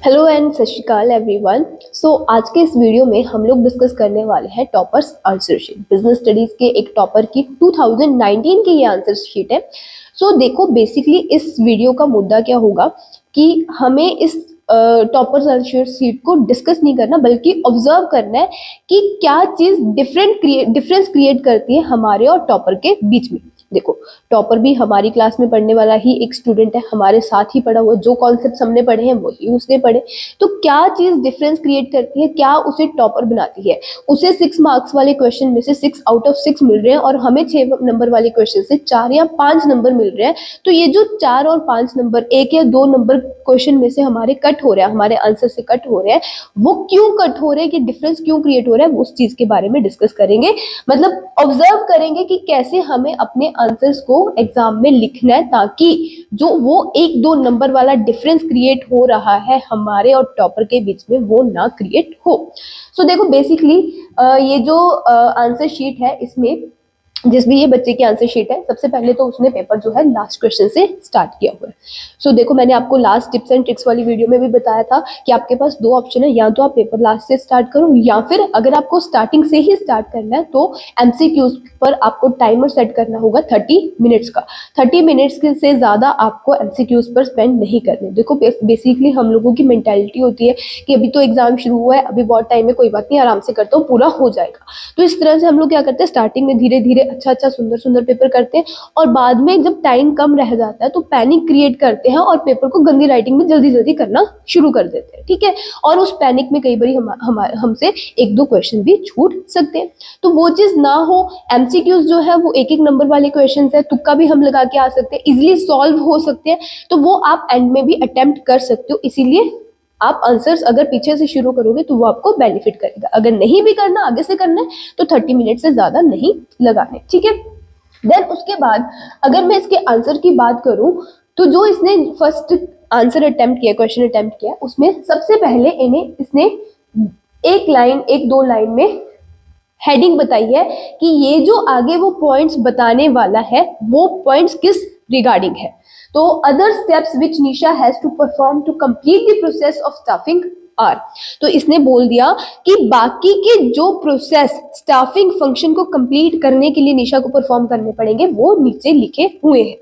Hello and सत श्री अकाल everyone. आज के इस वीडियो में हम लोग डिस्कस करने वाले हैं toppers answer sheet. Business studies के एक टॉपर की 2019 की ये आंसर शीट है। देखो बेसिकली इस वीडियो का मुद्दा क्या होगा कि हमें इस टॉपर्स आंसर शीट को डिस्कस नहीं करना बल्कि ऑब्जर्व करना है कि क्या चीज डिफरेंस क्रिएट करती है हमारे और टॉपर के बीच में। देखो टॉपर भी हमारी क्लास में पढ़ने वाला ही एक स्टूडेंट है, हमारे साथ ही पढ़ा हुआ, जो कॉन्सेप्ट हमने पढ़े हैं वही उसने पढ़े। तो क्या चीज डिफरेंस क्रिएट करती है, क्या उसे टॉपर बनाती है? उसे 6 मार्क्स वाले क्वेश्चन में से 6 आउट ऑफ 6 मिल रहे हैं और हमें 6 नंबर वाले क्वेश्चन से 4 या 5 नंबर मिल रहे हैं। तो ये जो 4 और 5 नंबर, 1 या 2 नंबर क्वेश्चन में से हमारे कट हो रहे हैं, हमारे आंसर से कट हो रहे हैं, वो क्यों कट हो रहे हैं, कि डिफरेंस क्यों क्रिएट हो रहा है, उस चीज के बारे में डिस्कस करेंगे। मतलब ऑब्जर्व करेंगे कि कैसे हमें अपने आंसर्स को एग्जाम में लिखना है ताकि जो वो 1-2 नंबर वाला डिफरेंस क्रिएट हो रहा है हमारे और टॉपर के बीच में वो ना क्रिएट हो। देखो बेसिकली ये जो आंसर शीट है इसमें जिस भी ये बच्चे की आंसर शीट है, सबसे पहले तो उसने पेपर जो है लास्ट क्वेश्चन से स्टार्ट किया हुआ है। देखो मैंने आपको लास्ट टिप्स एंड ट्रिक्स वाली वीडियो में भी बताया था कि आपके पास 2 ऑप्शन है, या तो आप पेपर लास्ट से स्टार्ट करो या फिर अगर आपको स्टार्टिंग से ही स्टार्ट करना है तो एमसीक्यूज पर आपको टाइमर सेट करना होगा 30 मिनट्स का। 30 मिनट्स से ज्यादा आपको एमसीक्यूज पर स्पेंड नहीं करने। देखो बेसिकली हम लोगों की मेंटालिटी होती है कि अभी तो एग्जाम शुरू हुआ है, अभी बहुत टाइम है, कोई बात नहीं, आराम से करता हूँ, पूरा हो जाएगा। तो इस तरह से हम लोग क्या करते हैं, स्टार्टिंग में धीरे धीरे अच्छा सुंदर सुंदर पेपर करते हैं और बाद में जब टाइम कम रह जाता है तो पैनिक क्रिएट करते हैं और पेपर को गंदी राइटिंग में जल्दी जल्दी करना शुरू कर देते हैं। ठीक है, और उस पैनिक में कई बार हमसे 1-2 क्वेश्चन भी छूट सकते हैं। तो वो चीज ना हो। एमसीक्यूज जो है वो 1-1 नंबर वाले क्वेश्चन है, तुक्का भी हम लगा के आ सकते हैं, इजिली सॉल्व हो सकते हैं, तो वो आप एंड में भी अटेम्प्ट कर सकते हो। इसीलिए आप आंसर्स अगर पीछे से शुरू करोगे तो वो आपको बेनिफिट करेगा। अगर नहीं भी करना, आगे से करना है, तो 30 मिनट से ज्यादा नहीं लगाने। ठीक है, देन उसके बाद अगर मैं इसके आंसर की बात करूं तो जो इसने फर्स्ट आंसर अटेम्प्ट किया, क्वेश्चन अटेम्प्ट किया, उसमें सबसे पहले इसने 1-2 लाइन में हेडिंग बताई है कि ये जो आगे वो पॉइंट्स बताने वाला है वो पॉइंट्स किस रिगार्डिंग है। तो other steps which Nisha has to perform to complete the process of staffing are. तो इसने बोल दिया कि बाकी के जो प्रोसेस स्टाफिंग फंक्शन को कंप्लीट करने के लिए निशा को परफॉर्म करने पड़ेंगे वो नीचे लिखे हुए हैं।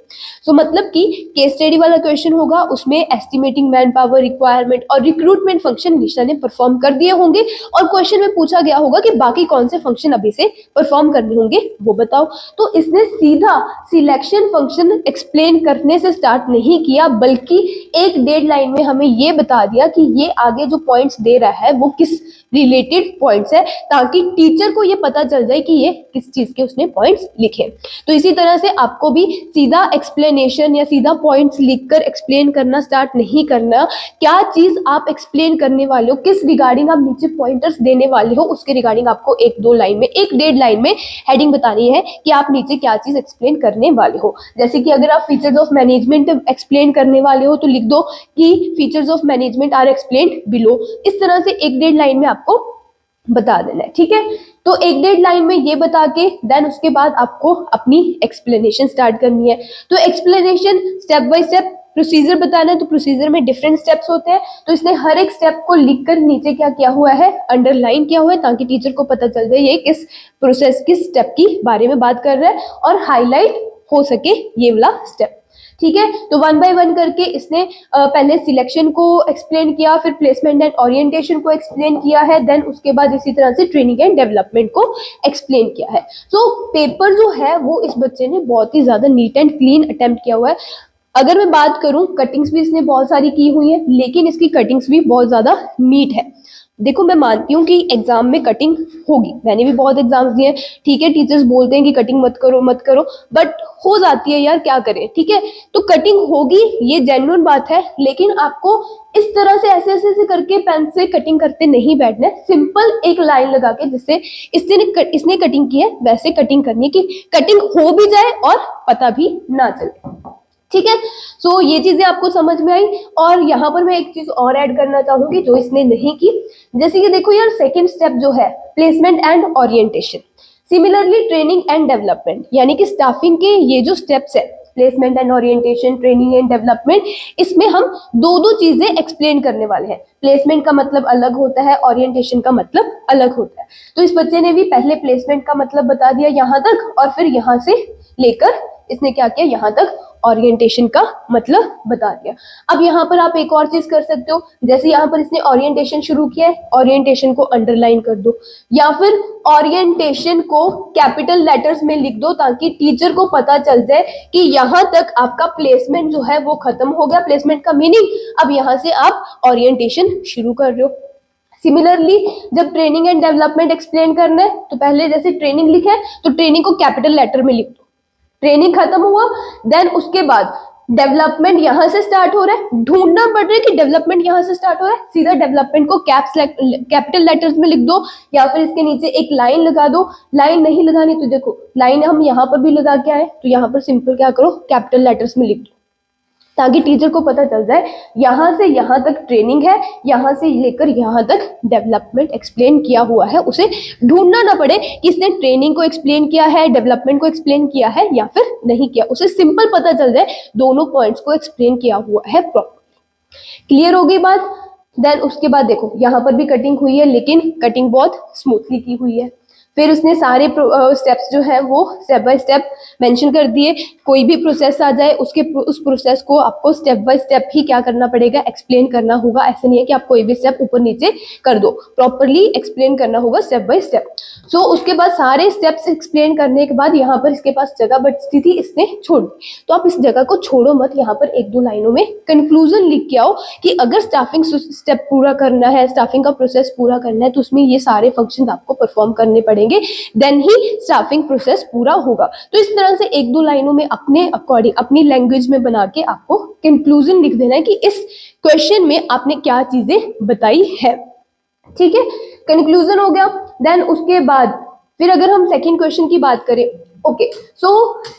मतलब कि केस स्टडी वाला क्वेश्चन होगा, उसमें एस्टिमेटिंग मैन पावर, रिक्वायरमेंट और रिक्रूटमेंट फंक्शन निशा ने परफॉर्म कर दिए होंगे और क्वेश्चन में पूछा गया होगा कि बाकी कौन से फंक्शन अभी से परफॉर्म करने होंगे वो बताओ। तो इसने सीधा सिलेक्शन फंक्शन एक्सप्लेन करने से स्टार्ट नहीं किया बल्कि एक 1.5 लाइन में हमें ये बता दिया कि ये आगे जो पॉइंट्स दे रहा है वो किस रिलेटेड पॉइंट्स है, ताकि टीचर को ये पता चल जाए कि ये किस चीज के उसने पॉइंट्स लिखे। तो इसी तरह से आपको भी सीधा एक्सप्लेनेशन या सीधा पॉइंट्स लिखकर एक्सप्लेन करना स्टार्ट नहीं करना। क्या चीज आप एक्सप्लेन करने वाले हो, किस रिगार्डिंग आप नीचे पॉइंटर्स देने वाले हो, उसके रिगार्डिंग आपको 1-2 लाइन में, 1-1.5 लाइन में हेडिंग बतानी है कि आप नीचे क्या चीज एक्सप्लेन करने वाले हो। जैसे कि अगर आप फीचर्स ऑफ मैनेजमेंट एक्सप्लेन करने वाले हो तो लिख दो कि features of management are explained below. इस तरह से 1-1.5 लाइन में आपको बता देना है। ठीक है, तो 1-1.5 लाइन में ये बता के देन उसके बाद आपको अपनी एक्सप्लेनेशन स्टार्ट करनी है। तो explanation step by step procedure बताना है, तो प्रोसीजर में डिफरेंट स्टेप्स होते हैं। तो इसने हर एक स्टेप को लिखकर नीचे क्या किया हुआ है, अंडरलाइन किया हुआ है, ताकि टीचर को पता चल जाए ये किस प्रोसेस, किस स्टेप की बारे में बात कर रहा है और हाईलाइट हो सके ये वाला स्टेप। ठीक है, तो 1 बाय 1 करके इसने पहले सिलेक्शन को एक्सप्लेन किया, फिर प्लेसमेंट एंड ओरिएंटेशन को एक्सप्लेन किया है, देन उसके बाद इसी तरह से ट्रेनिंग एंड डेवलपमेंट को एक्सप्लेन किया है। पेपर जो है वो इस बच्चे ने बहुत ही ज्यादा नीट एंड क्लीन अटेम्प्ट किया हुआ है। अगर मैं बात करूं, कटिंग्स भी इसने बहुत सारी की हुई है, लेकिन इसकी कटिंग्स भी बहुत ज्यादा नीट है। देखो मैं मानती हूँ कि एग्जाम में कटिंग होगी, मैंने भी बहुत एग्जाम्स दिए। ठीक है, टीचर्स बोलते हैं कि कटिंग मत करो मत करो, बट हो जाती है यार, क्या करें। ठीक है, तो कटिंग होगी, ये जेन्युइन बात है, लेकिन आपको इस तरह से ऐसे करके पेन से कटिंग करते नहीं बैठना है। सिंपल एक लाइन लगा के, जिससे इसने कटिंग की है वैसे कटिंग करनी है कि कटिंग हो भी जाए और पता भी ना चले। ठीक है, ये चीजें आपको समझ में आई। और यहाँ पर मैं एक चीज और ऐड करना चाहूंगी जो इसने नहीं की। जैसे कि देखो यार, सेकंड स्टेप जो है placement and orientation, similarly training and development, यानी कि स्टाफिंग के ये जो स्टेप्स है, placement and orientation, training and development, इसमें हम दो दो चीजें एक्सप्लेन करने वाले हैं। प्लेसमेंट का मतलब अलग होता है, ओरिएंटेशन का मतलब अलग होता है। तो इस बच्चे ने भी पहले प्लेसमेंट का मतलब बता दिया यहाँ तक, और फिर यहाँ से लेकर इसने क्या किया, यहाँ तक ओरिएंटेशन का मतलब बता दिया। अब यहाँ पर आप एक और चीज कर सकते हो, जैसे यहाँ पर इसने ओरिएंटेशन शुरू किया है, ओरिएंटेशन को अंडरलाइन कर दो, या फिर ओरिएंटेशन को कैपिटल लेटर्स में लिख दो, ताकि टीचर को पता चल जाए कि यहाँ तक आपका प्लेसमेंट जो है वो खत्म हो गया। प्लेसमेंट का मीनिंग, अब यहाँ से आप ओरिएंटेशन शुरू कर रहे हो। सिमिलरली जब ट्रेनिंग एंड डेवलपमेंट एक्सप्लेन करना है, तो पहले जैसे ट्रेनिंग लिखा है तो ट्रेनिंग को कैपिटल लेटर में लिख दो, ट्रेनिंग खत्म हुआ, देन उसके बाद डेवलपमेंट यहां से स्टार्ट हो रहा है, ढूंढना पड़ रहा है कि डेवलपमेंट यहां से स्टार्ट हो रहा है, सीधा डेवलपमेंट को कैपिटल लेटर्स में लिख दो, या फिर इसके नीचे एक लाइन लगा दो। लाइन नहीं लगानी तो देखो लाइन हम यहाँ पर भी लगा के आए, तो यहाँ पर सिंपल क्या करो, कैपिटल लेटर्स में लिख दो, ताकि टीचर को पता चल जाए यहाँ से यहाँ तक ट्रेनिंग है, यहाँ से लेकर यहाँ तक डेवलपमेंट एक्सप्लेन किया हुआ है। उसे ढूंढना ना पड़े कि इसने ट्रेनिंग को एक्सप्लेन किया है, डेवलपमेंट को एक्सप्लेन किया है या फिर नहीं किया, उसे सिंपल पता चल जाए दोनों पॉइंट्स को एक्सप्लेन किया हुआ है प्रॉपर। क्लियर हो गई बात? देन उसके बाद देखो यहाँ पर भी कटिंग हुई है, लेकिन कटिंग बहुत स्मूथली की हुई है। फिर उसने सारे स्टेप्स जो है वो स्टेप बाय स्टेप मेंशन कर दिए। कोई भी प्रोसेस आ जाए उस प्रोसेस को आपको स्टेप बाय स्टेप ही क्या करना पड़ेगा, एक्सप्लेन करना होगा। ऐसे नहीं है कि आप कोई भी स्टेप ऊपर नीचे कर दो, प्रॉपरली एक्सप्लेन करना होगा स्टेप बाय स्टेप। सो उसके बाद सारे स्टेप्स एक्सप्लेन करने के बाद यहाँ पर इसके पास जगह बचती थी, इसने छोड़ दी। तो आप इस जगह को छोड़ो मत, यहाँ पर एक दो लाइनों में कंक्लूजन लिख के आओ कि अगर स्टाफिंग स्टेप पूरा करना है, स्टाफिंग का प्रोसेस पूरा करना है, तो उसमें ये सारे फंक्शन आपको परफॉर्म करने पड़ेंगे, देन ही स्टाफिंग प्रोसेस पूरा होगा। तो इस तरह से एक दो लाइनों में अपने अकॉर्डिंग अपनी लैंग्वेज में बना के आपको कंक्लूजन लिख देना है कि इस क्वेश्चन में आपने क्या चीजें बताई है। ठीक है, कंक्लूजन हो गया। देन उसके बाद फिर अगर हम सेकंड क्वेश्चन की बात करें, ओके सो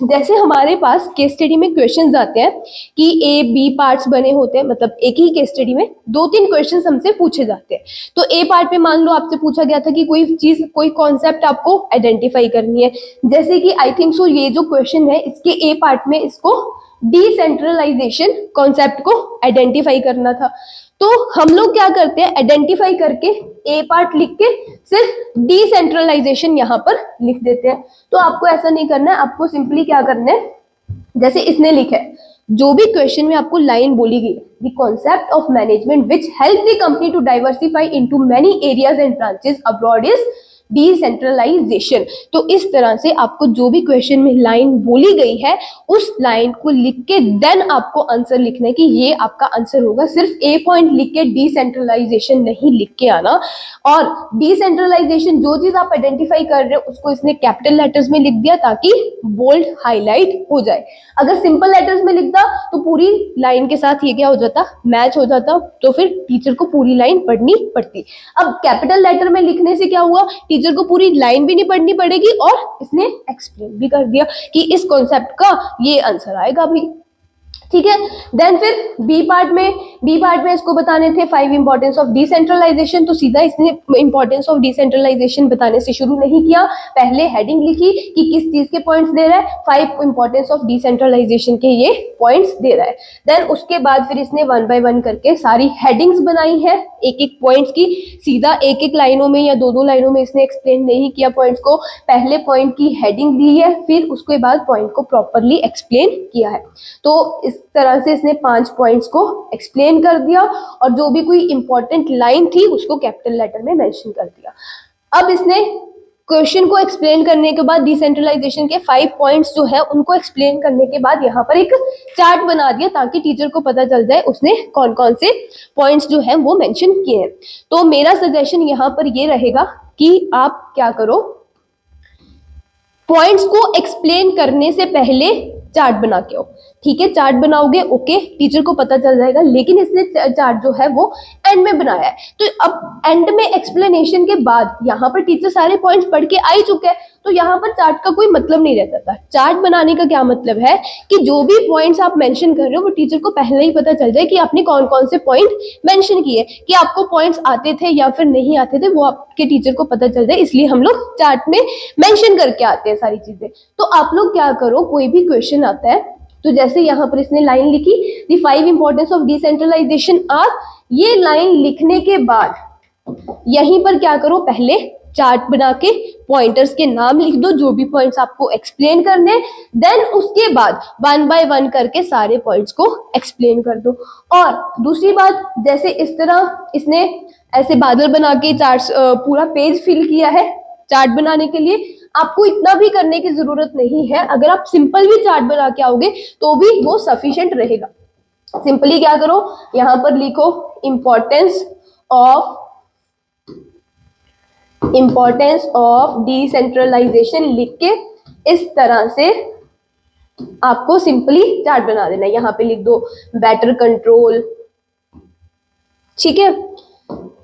जैसे हमारे पास केस स्टडी में क्वेश्चंस आते हैं कि ए बी पार्ट्स बने होते हैं, मतलब एक ही केस स्टडी में दो तीन क्वेश्चंस हमसे पूछे जाते हैं। तो ए पार्ट में मान लो आपसे पूछा गया था कि कोई चीज, कोई कॉन्सेप्ट आपको आइडेंटिफाई करनी है, जैसे कि आई थिंक सो ये जो क्वेश्चन है इसके ए पार्ट में इसको डिसेंट्रलाइजेशन कॉन्सेप्ट को आइडेंटिफाई करना था। तो हम लोग क्या करते हैं, आइडेंटिफाई करके ए पार्ट लिख के सिर्फ डिसेंट्रलाइजेशन यहाँ पर लिख देते हैं। तो आपको ऐसा नहीं करना है, आपको सिंपली क्या करना है, जैसे इसने लिखा है, जो भी क्वेश्चन में आपको लाइन बोली गई, the concept of management which help the company to diversify into many areas and branches abroad is decentralisation. तो इस तरह से आपको जो भी क्वेश्चन में लाइन बोली गई है उस लाइन को लिख के देन आपको आंसर लिखना है कि ये आपका आंसर होगा। सिर्फ ए पॉइंट लिख के डिसेंट्रलाइजेशन नहीं लिख के आना। और डिसेंट्रलाइजेशन जो चीज आप आइडेंटिफाई कर रहे हो उसको इसने कैपिटल लेटर्स में लिख दिया ताकि बोल्ड हाईलाइट हो जाए। अगर सिंपल लेटर्स में लिखता तो पूरी लाइन के साथ ये क्या हो जाता, मैच हो जाता, तो फिर टीचर को पूरी लाइन पढ़नी पड़ती। अब कैपिटल लेटर में लिखने से क्या हुआ, टीचर को पूरी लाइन भी नहीं पढ़नी पड़ेगी और इसने एक्सप्लेन भी कर दिया कि इस कॉन्सेप्ट का ये आंसर आएगा भी। ठीक है, देन फिर बी पार्ट में इसको बताने थे 5 इंपॉर्टेंस ऑफ डिसेंट्रलाइजेशन। तो सीधा इसने इंपॉर्टेंस ऑफ डिसेंट्रलाइजेशन बताने से शुरू नहीं किया, पहले हेडिंग लिखी कि किस चीज के पॉइंट्स दे रहा है, 5 इंपॉर्टेंस ऑफ डिसेंट्रलाइजेशन के ये पॉइंट्स दे रहा है। देन उसके बाद फिर इसने 1 बाय 1 करके सारी हेडिंग्स बनाई है एक एक पॉइंट्स की। सीधा एक एक लाइनों में या दो लाइनों में इसने एक्सप्लेन नहीं किया पॉइंट्स को, पहले पॉइंट की हेडिंग दी है, फिर उसके बाद पॉइंट को प्रॉपरली एक्सप्लेन किया है। तो इस तरह से इसने 5 पॉइंट्स को एक्सप्लेन कर दिया और जो भी कोई इंपॉर्टेंट लाइन थी उसको कैपिटल लेटर में मेंशन कर दिया। अब इसने क्वेश्चन को एक्सप्लेन करने के बाद डिसेंट्रलाइजेशन के 5 पॉइंट्स जो है उनको एक्सप्लेन करने के बाद यहाँ पर एक चार्ट बना दिया ताकि टीचर को पता चल जाए उसने कौन कौन से पॉइंट्स जो है वो मेंशन किए हैं। तो मेरा सजेशन यहाँ पर ये रहेगा कि आप क्या करो, पॉइंट्स को एक्सप्लेन करने से पहले चार्ट बना के आओ। ठीक है, चार्ट बनाओगे ओके, टीचर को पता चल जाएगा, लेकिन इसने चार्ट जो है वो एंड में बनाया है। तो अब एंड में एक्सप्लेनेशन के बाद यहाँ पर टीचर सारे पॉइंट्स पढ़ के आ ही चुके हैं, तो यहाँ पर चार्ट का कोई मतलब नहीं रहता था। चार्ट बनाने का क्या मतलब है कि जो भी पॉइंट्स आप मेंशन कर रहे हो वो टीचर को पहले ही पता चल जाए कि आपने कौन कौन से पॉइंट मेंशन किए, कि आपको पॉइंट्स आते थे या फिर नहीं आते थे, वो आपके टीचर को पता चल जाए। इसलिए हम लोग चार्ट में मेंशन करके आते हैं सारी चीजें। तो आप लोग क्या करो, कोई भी क्वेश्चन आता है तो जैसे यहाँ पर इसने लाइन लिखी, the 5 importance of decentralisation are, ये लाइन लिखने के बाद यहीं पर क्या करो, पहले चार्ट बना के पॉइंटर्स के नाम लिख दो, जो भी पॉइंट्स आपको एक्सप्लेन करने, देन उसके बाद 1 बाय 1 करके सारे पॉइंट्स को एक्सप्लेन कर दो। और दूसरी बात, जैसे इस तरह इसने ऐसे बादल बना के चार्ट पूरा पेज फिल किया है चार्ट बनाने के लिए, आपको इतना भी करने की जरूरत नहीं है। अगर आप सिंपल भी चार्ट बना के आओगे तो भी वो सफिशिएंट रहेगा। सिंपली क्या करो, यहां पर लिखो इंपॉर्टेंस ऑफ डिसेंट्रलाइजेशन लिख के इस तरह से आपको सिंपली चार्ट बना देना है। यहां पे लिख दो बेटर कंट्रोल, ठीक है,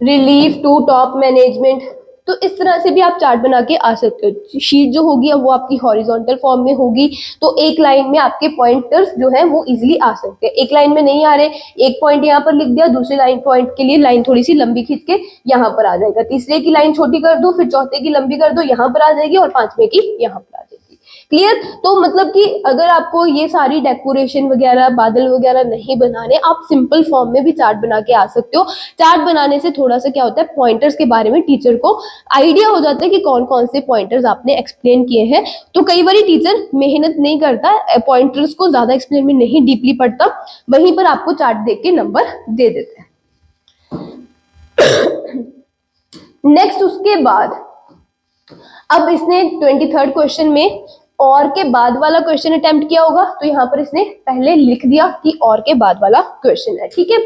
रिलीफ टू टॉप मैनेजमेंट। तो इस तरह से भी आप चार्ट बना के आ सकते हो। शीट जो होगी अब वो आपकी हॉरिजॉन्टल फॉर्म में होगी, तो एक लाइन में आपके पॉइंटर्स जो है वो इजीली आ सकते हैं। एक लाइन में नहीं आ रहे, एक पॉइंट यहाँ पर लिख दिया, दूसरे लाइन पॉइंट के लिए लाइन थोड़ी सी लंबी खींच के यहाँ पर आ जाएगा, तीसरे की लाइन छोटी कर दो, फिर चौथे की लंबी कर दो, यहाँ पर आ जाएगी, और पांचवे की यहाँ पर आ जाएगी। क्लियर? तो मतलब कि अगर आपको ये सारी डेकोरेशन वगैरह बादल वगैरह नहीं बनाने, आप सिंपल फॉर्म में भी चार्ट बना के आ सकते हो। चार्ट बनाने से थोड़ा सा क्या होता है, पॉइंटर्स के बारे में टीचर को आइडिया हो जाता है कि कौन कौन से पॉइंटर्स आपने एक्सप्लेन किए हैं। तो कई बार टीचर मेहनत नहीं करता, पॉइंटर्स को ज्यादा एक्सप्लेन में नहीं डीपली पढ़ता, वहीं पर आपको चार्ट देख के नंबर दे देते हैं। नेक्स्ट उसके बाद अब इसने 23rd क्वेश्चन में और के बाद वाला क्वेश्चन अटेम्प्ट किया होगा, तो यहाँ पर इसने पहले लिख दिया कि और के बाद वाला क्वेश्चन है, ठीक है।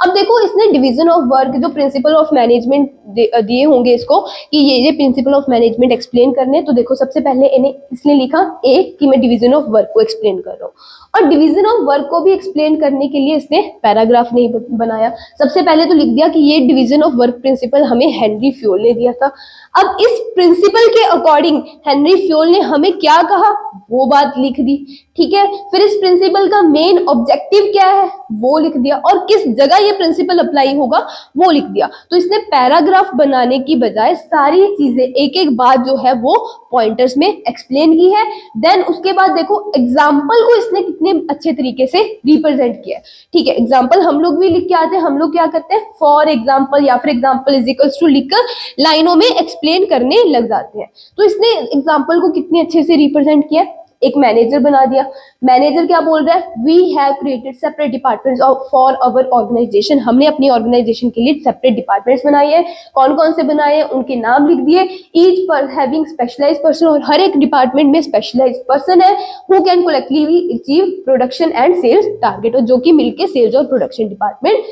अब देखो इसने डिवीजन ऑफ वर्क, जो प्रिंसिपल ऑफ मैनेजमेंट दिए होंगे इसको कि ये प्रिंसिपल ऑफ मैनेजमेंट एक्सप्लेन करने, तो देखो सबसे पहले इसने लिखा ए कि मैं डिवीजन ऑफ वर्क को एक्सप्लेन कर रहा हूँ, और डिवीजन ऑफ वर्क को भी एक्सप्लेन करने के लिए इसने पैराग्राफ नहीं बनाया। सबसे पहले तो लिख दिया कि ये डिवीजन ऑफ वर्क प्रिंसिपल हमें हेनरी फ्योल ने दिया था। अब इस प्रिंसिपल के अकॉर्डिंग हेनरी फ्योल ने हमें क्या कहा वो बात लिख दी, ठीक है। फिर इस प्रिंसिपल का मेन ऑब्जेक्टिव क्या है वो लिख दिया, और किस जगह ये प्रिंसिपल अप्लाई होगा वो लिख दिया। तो इसने पैराग्राफ बनाने की बजाय सारी चीजें एक एक बात जो है वो पॉइंटर्स में एक्सप्लेन की है। देन उसके बाद देखो एग्जाम्पल को इसने कितने अच्छे तरीके से रिप्रेजेंट किया है, ठीक है। एग्जाम्पल हम लोग भी लिख के आते हैं, हम लोग क्या करते हैं, फॉर एग्जाम्पल या फिर एग्जाम्पल इज इक्वल्स टू लिखकर लाइनों में एक्सप्लेन करने लग जाते हैं। तो इसने एग्जाम्पल को कितने अच्छे से रिप्रेजेंट किया, एक मैनेजर बना दिया। मैनेजर क्या बोल रहा है, we have created separate departments for our organisation, हमने अपनी ऑर्गेनाइजेशन के लिए सेपरेट डिपार्टमेंट्स बनाए हैं। कौन कौन से बनाए हैं उनके नाम लिख दिए, ईच पर हैविंग स्पेशलाइज्ड पर्सन, और हर एक डिपार्टमेंट में स्पेशलाइज्ड पर्सन है who can collectively achieve production and sales target, और जो कि मिलके सेल्स और प्रोडक्शन डिपार्टमेंट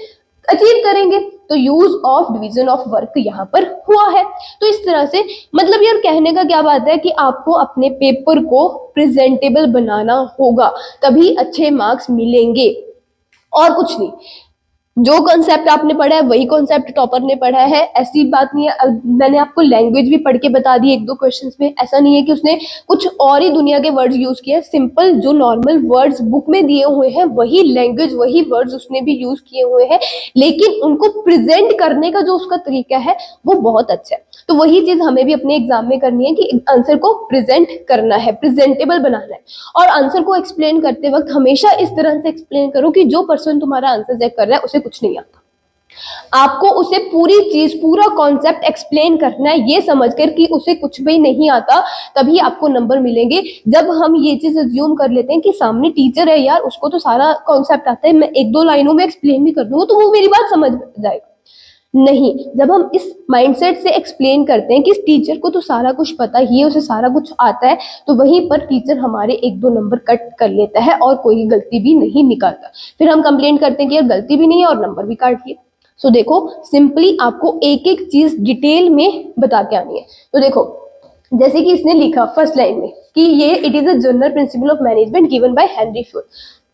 अचीव करेंगे। तो use of division of work यहाँ पर हुआ है। तो इस तरह से मतलब यार कहने का क्या बात है कि आपको अपने पेपर को प्रेजेंटेबल बनाना होगा, तभी अच्छे मार्क्स मिलेंगे, और कुछ नहीं। जो कॉन्सेप्ट आपने पढ़ा है वही कॉन्सेप्ट टॉपर ने पढ़ा है, ऐसी बात नहीं है। मैंने आपको लैंग्वेज भी पढ़ के बता दी एक दो क्वेश्चंस में, ऐसा नहीं है कि उसने कुछ और ही दुनिया के वर्ड्स यूज किए। सिंपल जो नॉर्मल वर्ड्स बुक में दिए हुए हैं वही लैंग्वेज वही वर्ड्स उसने भी यूज किए हुए हैं, लेकिन उनको प्रेजेंट करने का जो उसका तरीका है वो बहुत अच्छा है। तो वही चीज हमें भी अपने एग्जाम में करनी है कि आंसर को प्रेजेंट करना है, प्रेजेंटेबल बनाना है, और आंसर को एक्सप्लेन करते वक्त हमेशा इस तरह से एक्सप्लेन करो कि जो पर्सन तुम्हारा आंसर चेक कर रहा है उसे कुछ नहीं आता। आपको उसे पूरी चीज पूरा कॉन्सेप्ट एक्सप्लेन करना है, ये समझकर कि उसे कुछ भी नहीं आता, तभी आपको नंबर मिलेंगे। जब हम ये चीज अज्यूम कर लेते हैं कि सामने टीचर है यार, उसको तो सारा कॉन्सेप्ट आता है, मैं एक दो लाइनों में एक्सप्लेन भी कर दूंगा तो वो मेरी बात समझ जाएगा, नहीं। जब हम इस माइंडसेट से एक्सप्लेन करते हैं कि इस टीचर को तो सारा कुछ पता ही है, उसे सारा कुछ आता है, तो वहीं पर टीचर हमारे एक दो नंबर कट कर लेता है और कोई गलती भी नहीं निकालता। फिर हम कंप्लेंट करते हैं कि यार गलती भी नहीं है और नंबर भी काट दिए। सो देखो सिंपली आपको एक एक चीज डिटेल में बता के आनी है। तो देखो जैसे कि इसने लिखा फर्स्ट लाइन में कि ये it is a general principle of management given by Henry Fayol,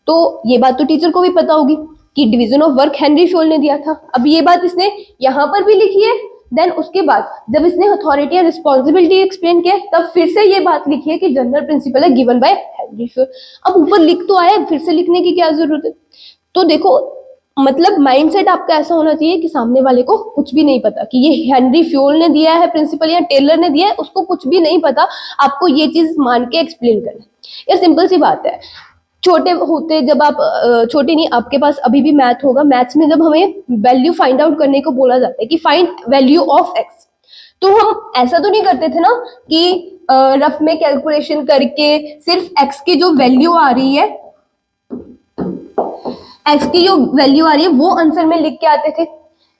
तो ये बात तो टीचर को भी पता होगी कि division of work Henry Fayol ने दिया था। अब ये बात इसने यहाँ पर भी लिखी है। देन उसके बाद जब इसने अथॉरिटी एंड रिस्पॉन्सिबिलिटी एक्सप्लेन किया तब फिर से ये बात लिखी है कि जनरल प्रिंसिपल है गिवन बाय हेनरी फ्योल। अब ऊपर लिख तो आया, फिर से लिखने की क्या जरूरत है। तो देखो मतलब माइंडसेट आपका ऐसा होना चाहिए कि सामने वाले को कुछ भी नहीं पता कि ये हेनरी फ्योल ने दिया है प्रिंसिपल या टेलर ने दिया है, उसको कुछ भी नहीं पता, आपको ये चीज मान के एक्सप्लेन करना है। ये सिंपल सी बात है। छोटे होते जब आप छोटे नहीं, आपके पास अभी भी मैथ होगा, मैथ्स में जब हमें वैल्यू फाइंड आउट करने को बोला जाता है कि फाइंड वैल्यू ऑफ एक्स, तो हम ऐसा तो नहीं करते थे ना कि रफ में कैलकुलेशन करके सिर्फ एक्स की जो वैल्यू आ रही है, एक्स की जो वैल्यू आ रही है वो आंसर में लिख के आते थे।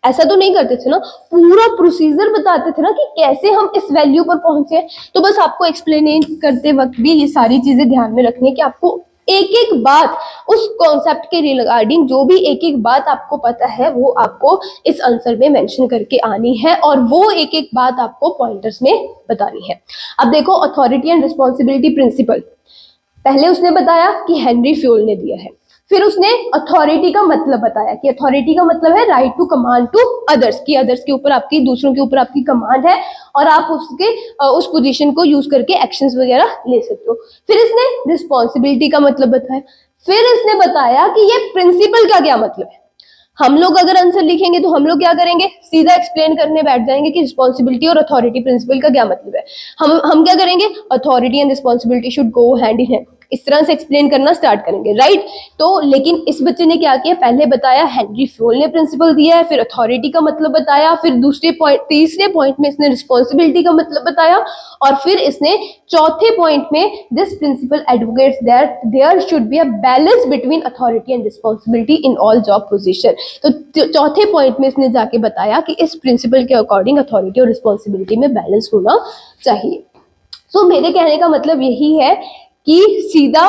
ऐसा तो नहीं करते थे ना, पूरा प्रोसीजर बताते थे ना कि कैसे हम इस वैल्यू पर पहुंचे। तो बस आपको एक्सप्लेन करते वक्त भी ये सारी चीजें ध्यान में रखनी है कि आपको एक एक बात उस कॉन्सेप्ट के रिगार्डिंग, जो भी एक एक बात आपको पता है वो आपको इस आंसर में मेंशन करके आनी है, और वो एक एक बात आपको पॉइंटर्स में बतानी है। अब देखो, अथॉरिटी एंड रिस्पॉन्सिबिलिटी प्रिंसिपल, पहले उसने बताया कि हेनरी फ्योल ने दिया है, फिर उसने अथॉरिटी का मतलब बताया कि अथॉरिटी का मतलब है right to command to others, की अदर्स के ऊपर आपकी, दूसरों के ऊपर आपकी कमांड है और आप उसके उस पोजीशन को यूज करके एक्शंस वगैरह ले सकते हो। फिर इसने रिस्पॉन्सिबिलिटी का मतलब बताया, फिर इसने बताया कि ये प्रिंसिपल का क्या मतलब है। हम लोग अगर आंसर लिखेंगे तो हम लोग क्या करेंगे, सीधा एक्सप्लेन करने बैठ जाएंगे कि रिस्पॉन्सिबिलिटी और अथॉरिटी प्रिंसिपल का क्या मतलब है। हम क्या करेंगे, authority and responsibility should go hand in hand, इस तरह से एक्सप्लेन करना स्टार्ट करेंगे, राइट। तो लेकिन इस बच्चे ने क्या किया, पहले बताया हेनरी फ्योल ने प्रिंसिपल दिया है, फिर अथॉरिटी का मतलब बताया, फिर दूसरे पॉइंट, तीसरे पॉइंट में इसने रिस्पॉन्सिबिलिटी का मतलब बताया, और फिर इसने चौथे पॉइंट में this principle advocates that there should be a balance between authority and responsibility in all job position. तो चौथे पॉइंट में इसने जाके बताया कि इस प्रिंसिपल के अकॉर्डिंग अथॉरिटी और रिस्पॉन्सिबिलिटी में बैलेंस होना चाहिए। सो मेरे कहने का मतलब यही है कि सीधा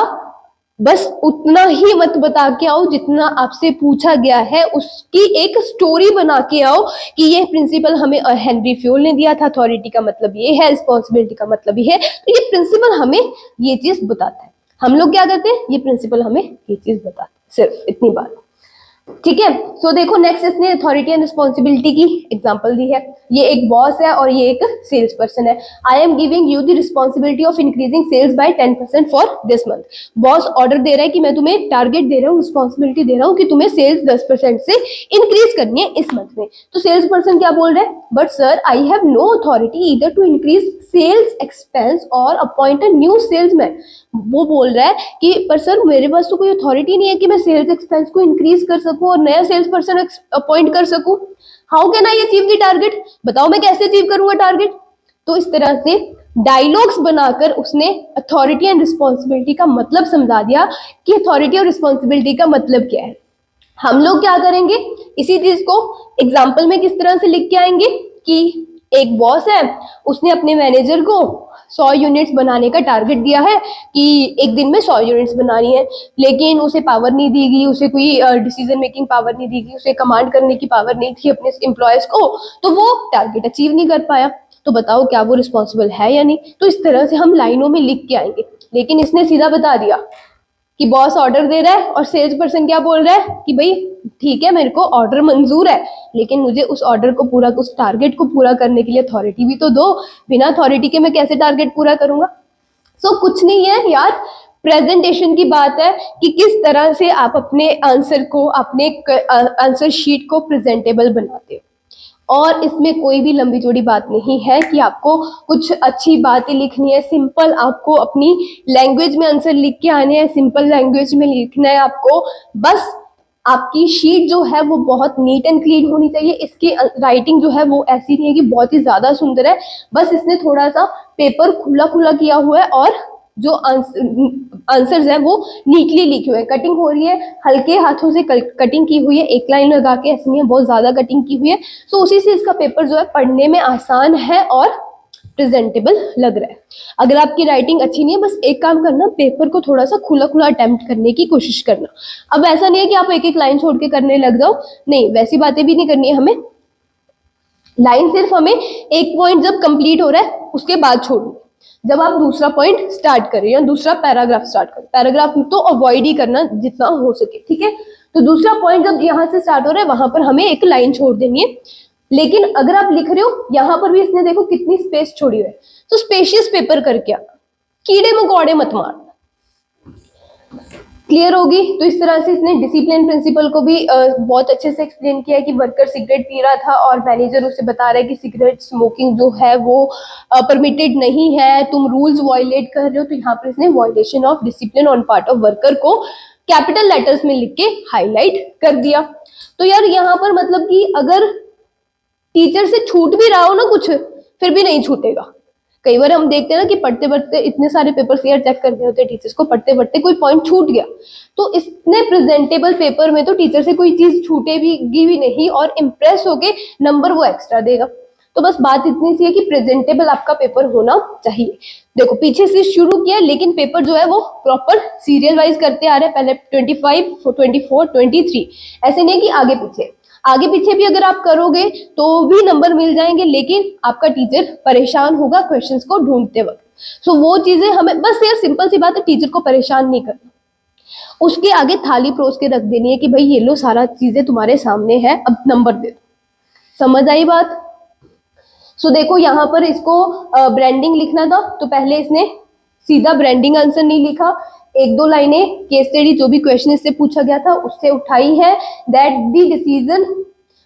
बस उतना ही मत बता के आओ जितना आपसे पूछा गया है, उसकी एक स्टोरी बना के आओ कि ये प्रिंसिपल हमें हेनरी फ्योल ने दिया था, अथॉरिटी का मतलब ये है, रिस्पॉन्सिबिलिटी का मतलब ये है, तो ये प्रिंसिपल हमें ये चीज बताता है। हम लोग क्या करते हैं, ये प्रिंसिपल हमें ये चीज बताता है, सिर्फ इतनी बात, ठीक है। सो देखो, नेक्स्ट इसने अथॉरिटी एंड रिस्पॉन्सिबिलिटी की एग्जांपल दी है। ये एक बॉस है और ये एक सेल्स पर्सन है। I am giving you the responsibility of increasing sales by 10% for this month. Boss order दे रहा है कि मैं तुम्हें टारगेट दे रहा हूँ, रिस्पॉन्सिबिलिटी दे रहा हूँ कि तुम्हें सेल्स 10% से इंक्रीज करनी है इस मंथ में। तो सेल्स पर्सन क्या बोल रहा है, but sir I have no authority either to increase sales expense और अपॉइंट अ न्यू सेल्समैन। वो बोल रहा है कि पर सर मेरे पास तो कोई अथॉरिटी नहीं है कि मैं सेल्स एक्सपेंस को इंक्रीज कर सकूं और नया सेल्स पर्सन अपॉइंट कर सकूं। How can I achieve the target, बताओ मैं कैसे अचीव करूंगा टारगेट। तो इस तरह से डायलॉग्स बनाकर उसने अथॉरिटी एंड रिस्पॉन्सिबिलिटी का मतलब समझा दिया कि अथॉरिटी और रिस्पॉन्सिबिलिटी का मतलब क्या है। हम लोग क्या करेंगे, इसी चीज को एग्जाम्पल में किस तरह से लिख के आएंगे कि एक बॉस है, उसने अपने मैनेजर को 100 यूनिट्स बनाने का टारगेट दिया है कि एक दिन में 100 यूनिट्स बनानी है, लेकिन उसे पावर नहीं दी गई, उसे कोई डिसीजन मेकिंग पावर नहीं दी गई, उसे कमांड करने की पावर नहीं थी अपने एम्प्लॉयज को, तो वो टारगेट अचीव नहीं कर पाया। तो बताओ क्या वो रिस्पॉन्सिबल है या नहीं। तो इस तरह से हम लाइनों में लिख के आएंगे, लेकिन इसने सीधा बता दिया कि बॉस ऑर्डर दे रहा है और सेल्स पर्सन क्या बोल रहा है कि भाई ठीक है मेरे को ऑर्डर मंजूर है, लेकिन मुझे उस ऑर्डर को पूरा, उस टारगेट को पूरा करने के लिए अथॉरिटी भी तो दो, बिना अथॉरिटी के मैं कैसे टारगेट पूरा करूंगा। सो कुछ नहीं है यार, प्रेजेंटेशन की बात है कि किस तरह से आप अपने आंसर को, अपने आंसर शीट को प्रेजेंटेबल बनाते हो। और इसमें कोई भी लंबी चौड़ी बात नहीं है कि आपको कुछ अच्छी बातें लिखनी है, सिंपल आपको अपनी लैंग्वेज में आंसर लिख के आने हैं, सिंपल लैंग्वेज में लिखना है आपको। बस आपकी शीट जो है वो बहुत नीट एंड क्लीन होनी चाहिए, इसकी राइटिंग जो है वो ऐसी नहीं है कि बहुत ही ज्यादा सुंदर है, बस इसने थोड़ा सा पेपर खुला खुला किया हुआ है और जो आंसर्स हैं वो नीटली लिखे हुए हैं। कटिंग हो रही है, हल्के हाथों से कटिंग की हुई है, एक लाइन लगा के, ऐसे नहीं है बहुत ज्यादा कटिंग की हुई है। सो उसी से इसका पेपर जो है पढ़ने में आसान है और प्रेजेंटेबल लग रहा है। अगर आपकी राइटिंग अच्छी नहीं है, बस एक काम करना, पेपर को थोड़ा सा खुला खुला अटेम्प्ट करने की कोशिश करना। अब ऐसा नहीं है कि आप एक एक लाइन छोड़ के करने लग जाओ, नहीं वैसी बातें भी नहीं करनी है हमें। लाइन सिर्फ हमें एक पॉइंट जब कंप्लीट हो रहा है उसके बाद छोड़नी, जब आप दूसरा पॉइंट स्टार्ट करें या दूसरा पैराग्राफ स्टार्ट करें, पैराग्राफ तो अवॉइड ही करना जितना हो सके, ठीक है। तो दूसरा पॉइंट जब यहाँ से स्टार्ट हो रहा है वहां पर हमें एक लाइन छोड़ देनी है। लेकिन अगर आप लिख रहे हो यहाँ पर भी इसने देखो कितनी स्पेस छोड़ी हुई है, तो स्पेशियस पेपर करके आना, कीड़े मकोड़े मत मारना। क्लियर होगी। तो इस तरह से इसने डिसिप्लिन प्रिंसिपल को भी बहुत अच्छे से एक्सप्लेन किया कि वर्कर सिगरेट पी रहा था और मैनेजर उसे बता रहा है कि सिगरेट स्मोकिंग जो है वो परमिटेड नहीं है, तुम रूल्स वायलेट कर रहे हो। तो यहाँ पर इसने violation of discipline on part of worker को कैपिटल लेटर्स में लिख के हाईलाइट कर दिया। तो यार यहाँ पर मतलब कि अगर टीचर से छूट भी रहा हो ना कुछ, फिर भी नहीं छूटेगा। कई बार हम देखते हैं ना कि पढ़ते पढ़ते इतने सारे पेपर्स यार चेक करने होते हैं टीचर्स को, पढ़ते पढ़ते कोई पॉइंट छूट गया, तो इसने प्रेजेंटेबल पेपर में तो टीचर से कोई चीज छूटेगी भी नहीं और इम्प्रेस होके नंबर वो एक्स्ट्रा देगा। तो बस बात इतनी सी है कि प्रेजेंटेबल आपका पेपर होना चाहिए। देखो पीछे से शुरू किया लेकिन पेपर जो है वो प्रॉपर सीरियल वाइज करते आ रहे हैं, पहले 25, 24, 23, ऐसे नहीं कि आगे पीछे। आगे पीछे भी अगर आप करोगे तो भी नंबर मिल जाएंगे, लेकिन आपका टीचर परेशान होगा क्वेश्चंस को ढूंढते वक्त। सो वो चीजें हमें बस यार सिंपल सी बात है, टीचर को परेशान नहीं करना, उसके आगे थाली परोस के रख देनी है कि भाई ये लो सारा चीजें तुम्हारे सामने है, अब नंबर दे दो। समझ आई बात? सो देखो यहाँ पर इसको ब्रांडिंग लिखना था तो पहले इसने सीधा ब्रांडिंग आंसर नहीं लिखा, एक दो लाइनें केस स्टडी जो भी क्वेश्चन इससे पूछा गया था उससे उठाई है। That the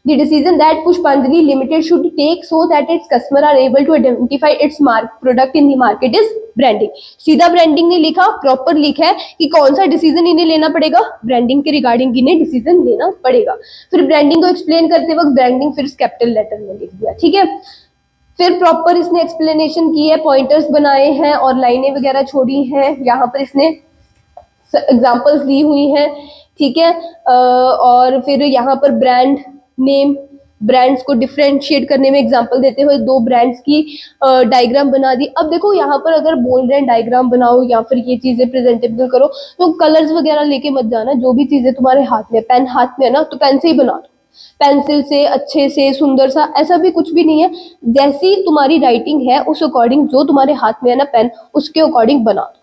decision that Pushpanjali limited should take so that its customer are able to identify its product in the market is branding. सीधा ब्रांडिंग नहीं लिखा, प्रॉपर लिखा है कि कौन सा डिसीजन इन्हें लेना पड़ेगा, ब्रांडिंग के रिगार्डिंग इन्हें डिसीजन लेना पड़ेगा। फिर ब्रांडिंग को एक्सप्लेन करते वक्त ब्रांडिंग फिर कैपिटल लेटर में लिख दिया, ठीक है। फिर प्रॉपर इसने एक्सप्लेनेशन की है, पॉइंटर्स बनाए हैं और लाइनें वगैरह छोड़ी हैं, यहाँ पर इसने एग्जांपल्स दी हुई हैं, ठीक है। और फिर यहाँ पर ब्रांड नेम, ब्रांड्स को डिफरेंशिएट करने में एग्जांपल देते हुए दो ब्रांड्स की डायग्राम बना दी। अब देखो यहाँ पर अगर बोल रहे हैं डायग्राम बनाओ या फिर ये चीजें प्रेजेंटेबल करो, तो कलर्स वगैरह लेके मत जाना, जो भी चीजें तुम्हारे हाथ में, पेन हाथ में है ना तो पेन से ही बना दो, पेंसिल से अच्छे से सुंदर सा, ऐसा भी कुछ भी नहीं है, जैसी तुम्हारी राइटिंग है उस अकॉर्डिंग, जो तुम्हारे हाथ में है ना पेन उसके अकॉर्डिंग बना दो,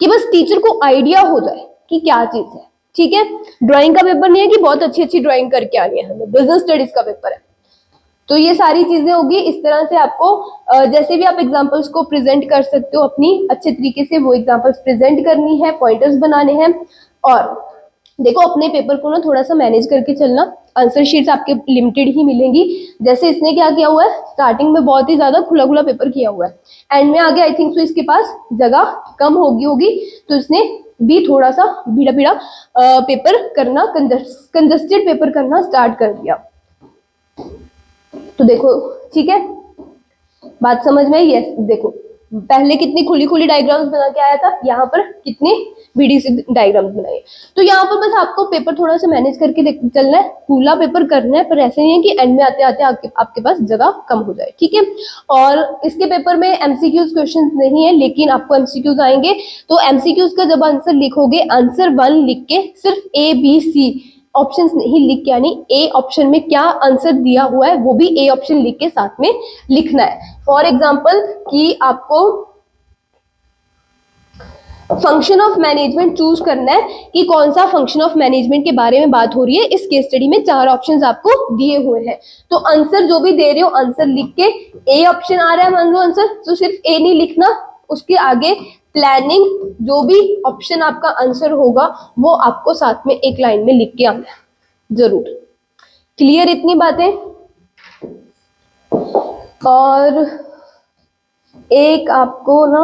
कि बस टीचर को आइडिया हो जाए कि क्या चीज है, ठीक है। ड्राइंग का पेपर नहीं है कि बहुत अच्छी अच्छी ड्राइंग करके आनी है हमें, बिजनेस स्टडीज का पेपर है। तो ये सारी चीजें होगी, इस तरह से आपको जैसे भी आप एग्जांपल्स को प्रेजेंट कर सकते हो अपनी अच्छे तरीके से वो एग्जांपल्स प्रेजेंट करनी है, पॉइंटर्स बनाने हैं। और देखो अपने पेपर को ना थोड़ा सा मैनेज करके चलना, आंसर शीट्स आपके लिमिटेड ही मिलेंगी। जैसे इसने क्या किया हुआ है, स्टार्टिंग में बहुत ही ज्यादा खुला खुला पेपर किया हुआ है, एंड में आगे आई थिंक सो इसके पास जगह कम होगी तो इसने भी थोड़ा सा भीड़ा भीड़ा पेपर करना, कंजस्टेड पेपर करना स्टार्ट कर दिया। तो देखो ठीक है, बात समझ में आई? यस, देखो पहले कितनी खुली खुली डायग्राम्स बना के आया था, यहाँ पर कितनी बीडी से डायग्राम्स बनाए। तो यहाँ पर बस आपको पेपर थोड़ा सा मैनेज करके चलना है, खुला पेपर करना है, पर ऐसे नहीं है कि एंड में आते आते आपके पास जगह कम हो जाए, ठीक है। और इसके पेपर में एमसीक्यूज क्वेश्चन नहीं है, लेकिन आपको एमसीक्यूज आएंगे। तो एमसीक्यूज का जब आंसर लिखोगे, आंसर 1 लिख के सिर्फ ABC ऑप्शंस नहीं लिख के, यानी ए ऑप्शन में क्या आंसर दिया हुआ है वो भी ए ऑप्शन लिख के साथ में लिखना है। फॉर एग्जाम्पल कि आपको फंक्शन ऑफ मैनेजमेंट चूज करना है कि कौन सा फंक्शन ऑफ मैनेजमेंट के बारे में बात हो रही है। इस केस स्टडी में 4 ऑप्शंस आपको दिए हुए हैं, तो आंसर जो भी दे रहे हो आंसर लिख के, ए ऑप्शन आ रहा है मान लो आंसर, तो सिर्फ ए नहीं लिखना, उसके आगे प्लानिंग, जो भी ऑप्शन आपका आंसर होगा वो आपको साथ में एक लाइन में लिख के आना है जरूर। क्लियर इतनी बातें? और एक आपको ना,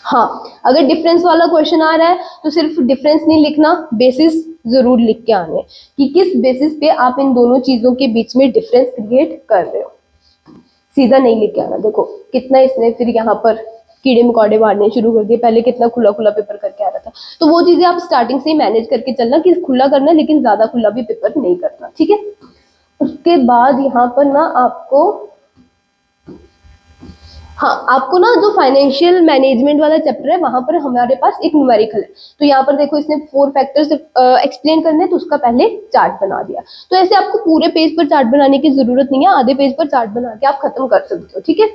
हाँ, अगर डिफरेंस वाला क्वेश्चन आ रहा है तो सिर्फ डिफरेंस नहीं लिखना, बेसिस जरूर लिख के आने कि किस बेसिस पे आप इन दोनों चीजों के बीच में डिफरेंस क्रिएट कर रहे हो, सीधा नहीं लिख के आना। देखो कितना इसने फिर यहाँ पर कीड़े मकोड़े मारने शुरू कर दिए, पहले कितना खुला खुला पेपर करके आ रहा था। तो वो चीजें आप स्टार्टिंग से ही मैनेज करके चलना कि खुला करना, लेकिन ज्यादा खुला भी पेपर नहीं करना, ठीक है। उसके बाद यहाँ पर ना आपको, हाँ, आपको ना जो फाइनेंशियल मैनेजमेंट वाला चैप्टर है वहां पर हमारे पास एक न्यूमेरिकल है। तो यहाँ पर देखो इसने 4 फैक्टर्स एक्सप्लेन करने, तो उसका पहले चार्ट बना दिया। तो ऐसे आपको पूरे पेज पर चार्ट बनाने की जरूरत नहीं है, आधे पेज पर चार्ट बना के आप खत्म कर सकते हो, ठीक है।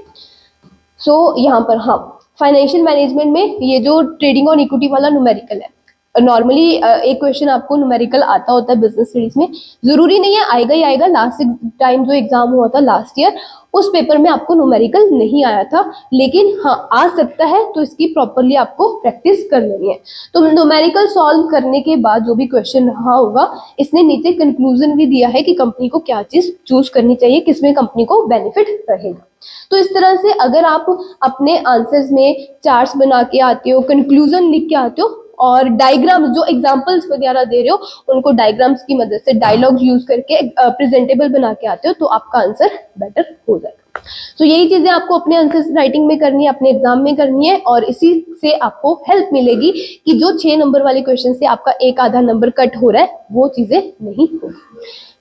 सो यहाँ पर हाँ, फाइनेंशियल मैनेजमेंट में ये जो ट्रेडिंग और इक्विटी वाला न्यूमेरिकल है, नॉर्मली एक क्वेश्चन आपको न्यूमेरिकल आता होता है बिजनेस स्टडीज में, जरूरी नहीं है आएगा ही आएगा। लास्ट टाइम जो एग्जाम हुआ था लास्ट ईयर, उस पेपर में आपको न्यूमेरिकल नहीं आया था, लेकिन हाँ आ सकता है, तो इसकी प्रॉपरली आपको प्रैक्टिस कर लेनी है। तो न्यूमेरिकल सॉल्व करने के बाद जो भी क्वेश्चन रहा होगा, इसने नीचे कंक्लूजन भी दिया है कि कंपनी को क्या चीज चूज करनी चाहिए, किसमें कंपनी को बेनिफिट रहेगा। तो इस तरह से अगर आप अपने आंसर्स में चार्ट्स बना के आते हो, कंक्लूजन लिख के आते हो, और डायग्राम जो एग्जांपल्स वगैरह दे रहे हो उनको डायग्राम्स की मदद से, डायलॉग्स यूज करके प्रेजेंटेबल बना के आते हो, तो आपका आंसर बेटर हो जाएगा। तो यही चीजें आपको अपने आंसर राइटिंग में करनी है, अपने एग्जाम में करनी है, और इसी से आपको हेल्प मिलेगी कि जो 6 नंबर वाले क्वेश्चन से आपका एक आधा नंबर कट हो रहा है, वो चीजें नहीं होगी।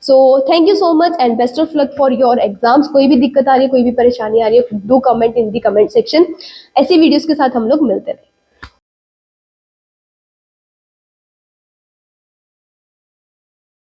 So thank you so much and best of luck for your exams. कोई भी दिक्कत आ रही है, कोई भी परेशानी आ रही है, do comment in the comment section. ऐसी वीडियोस के साथ हम लोग मिलते हैं।